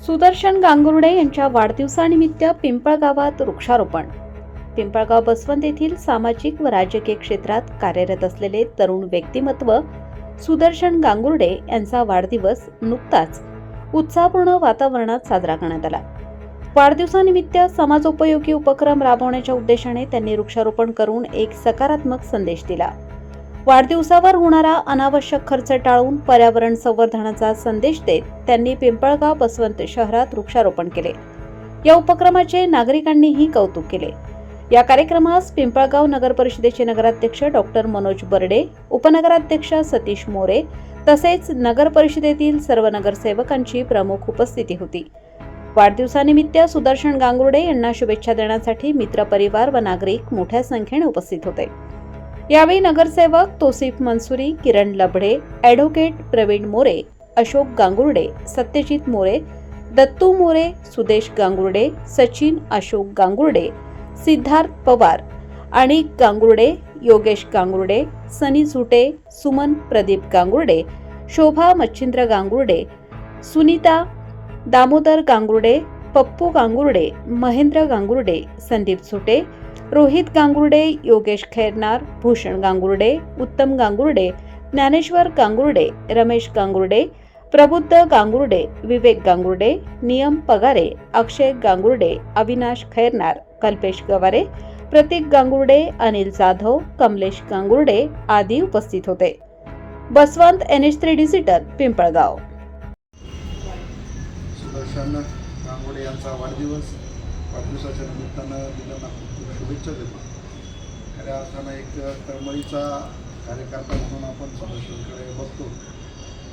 सुदर्शन गांगुर्डे यांच्या वाढदिवसानिमित्त पिंपळगावात वृक्षारोपण. पिंपळगाव बसवंत येथील सामाजिक व राजकीय क्षेत्रात कार्यरत असलेले तरुण व्यक्तिमत्व सुदर्शन गांगुर्डे यांचा वाढदिवस नुकताच उत्साहपूर्ण वातावरणात साजरा करण्यात आला. वाढदिवसानिमित्त समाजोपयोगी उपक्रम राबवण्याच्या उद्देशाने त्यांनी वृक्षारोपण करून एक सकारात्मक संदेश दिला. वाढदिवसावर होणारा अनावश्यक खर्च टाळून पर्यावरण संवर्धनाचा संदेश देत त्यांनी पिंपळगाव बसवंत शहरात वृक्षारोपण केले. या उपक्रमाचे नागरिकांनीही कौतुक केले. या कार्यक्रमास पिंपळगाव नगर परिषदेचे नगराध्यक्ष डॉक्टर मनोज बर्डे, उपनगराध्यक्ष सतीश मोरे तसेच नगर परिषदेतील सर्व नगरसेवकांची प्रमुख उपस्थिती होती. वाढदिवसानिमित्त सुदर्शन गांगुर्डे यांना शुभेच्छा देण्यासाठी मित्रपरिवार व नागरिक मोठ्या संख्येने उपस्थित होते. यावेळी नगरसेवक तोसिफ मंसुरी, किरण लबडे, ॲडव्होकेट प्रवीण मोरे, अशोक गांगुर्डे, सत्यजित मोरे, दत्तू मोरे, सुदेश गांगुर्डे, सचिन अशोक गांगुर्डे, सिद्धार्थ पवार, अनिक गांगुर्डे, योगेश गांगुर्डे, सनी झुटे, सुमन प्रदीप गांगुर्डे, शोभा मच्छिंद्र गांगुर्डे, सुनीता दामोदर गांगुर्डे, पप्पू गांगुर्डे, महेंद्र गांगुर्डे, संदीप झुटे, रोहित गांगुर्डे, योगेश खैरनार, भूषण गांगुर्डे, उत्तम गांगुर्डे, ज्ञानेश्वर गांगुर्डे, रमेश गांगुर्डे, प्रबुद्ध गांगुर्डे, विवेक गांगुर्डे, नियम पगारे, अक्षय गांगुर्डे, अविनाश खैरनार, कल्पेश गवारे, प्रतीक गांगुर्डे, अनिल जाधव, कमलेश गांगुर्डे आदी उपस्थित होते. Baswant NH3 digital Pimpalgaon. सुदर्शन गांगुर्डे यांचा वाढदिवसाच्या निमित्तानं दिल्यांना खूप शुभेच्छा देतो. खऱ्या अर्थानं एक तळमळीचा कार्यकर्ता म्हणून आपण सुदर्शनकडे बघतो.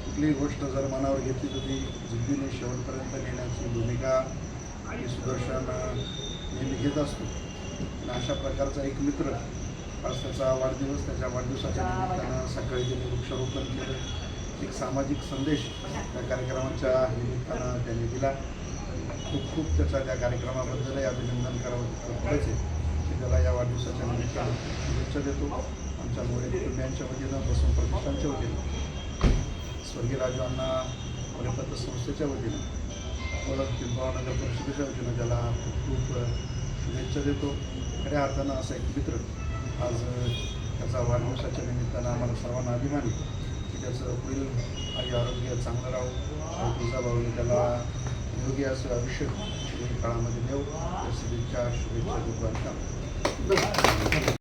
कुठलीही गोष्ट जर मनावर घेतली तर ती जिद्दीने शेवटपर्यंत नेण्याची भूमिका आणि सुदर्शन नेहमी घेत असतो. आणि अशा प्रकारचा एक मित्र आज त्याचा वाढदिवस, त्याच्या वाढदिवसाच्या निमित्तानं सकाळी त्यांनी वृक्षारोपण केलं. एक सामाजिक संदेश त्या कार्यक्रमाच्या निमित्तानं त्यांनी दिला. खूप त्याचा त्या कार्यक्रमाबद्दलही अभिनंदन करायचे. मी त्याला या वाढदिवसाच्या निमित्तानं शुभेच्छा देतो. आमच्या मोरे कुटुंबियांच्या वतीनं, बसवंत प्रतिष्ठानच्या वतीनं, स्वर्गीय राजू अण्णा परिपत्र संस्थेच्या वतीनं व पिंपळगाव नगर परिषदेच्या वतीनं त्याला खूप शुभेच्छा देतो. खऱ्या अर्थानं असा एक मित्र आज त्याचा वाढदिवसाच्या निमित्तानं आम्हाला सर्वांना अभिमानी की त्याचं पुढील आरोग्य चांगलं राहू, तुझा भाऊने त्याला निरोगी असं आयुष्य काळामध्ये देऊ, शुभेच्छा देतो.